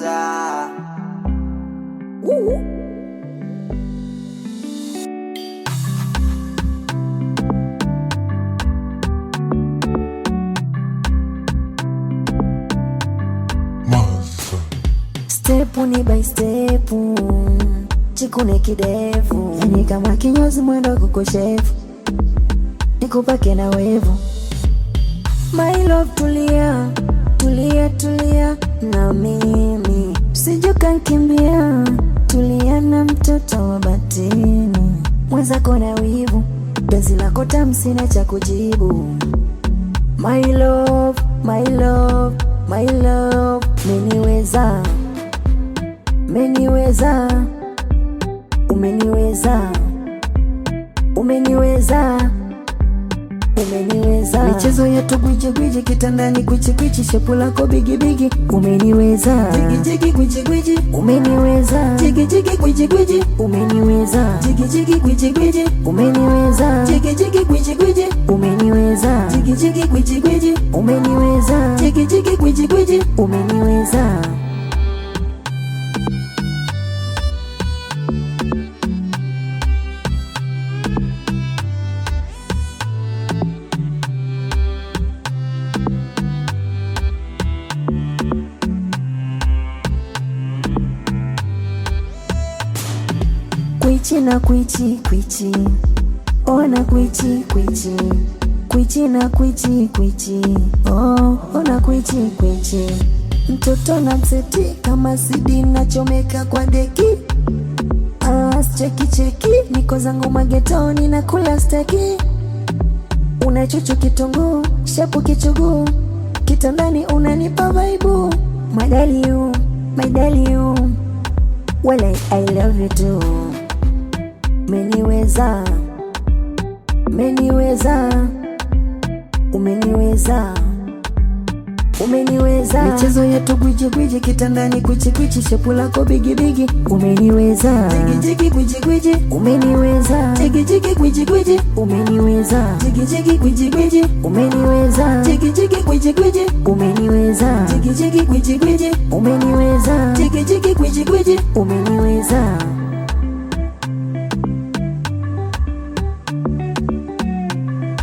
matter. Step ni by step, chikune kidevu, yani kama kinyozi mwendo kukoshefu, nikupake na wevu. My love tulia, tulia, tulia na mimi, usije ukakimbia, tulia na mtoto wa batini. Mwenzako na wivu, penzi lako tamu sina cha kujibu. My love, my love, my love, umeniweza, umeniweza, umeniweza, umeniweza, umeniweza. Michezo yetu gwiji gwiji, kitandani kwichi kwichi, shepu lako bigi bigi, umeniweza. Jigi jigi gwiji gwiji, umeniweza. Jigi jigi gwiji gwiji, umeniweza. Jigi jigi gwiji gwiji, umeniweza. Jigi jigi gwiji gwiji, umeniweza. Jigi jigi gwiji gwiji, umeniweza. Jigi jigi gwiji gwiji, umeniweza. Kwichi na kwichi kwichi, ona kwichi kwichi, kwichi na kwichi kwichi, oh ona kwichi kwichi. Mtoto na mseti kama sidi nachomeka kwa deki. Cheki cheki, niko zangu magetoni na kula steki. Unachuchu kitungu, shepu kichugu, kitandani unanipa vaibu. My darling you, well I love you too. Umeniweza, umeniweza, umeniweza, umeniweza. Michezo yetu gwiji gwiji, kitandani kwichi kwichi, shepu lako bigi bigi, umeniweza. Jigi jigi gwiji gwiji, umeniweza. Jigi jigi gwiji gwiji, umeniweza. Jigi jigi gwiji gwiji, umeniweza. Jigi jigi gwiji gwiji, umeniweza. Jigi jigi gwiji gwiji, umeniweza. Jigi jigi gwiji gwiji, umeniweza.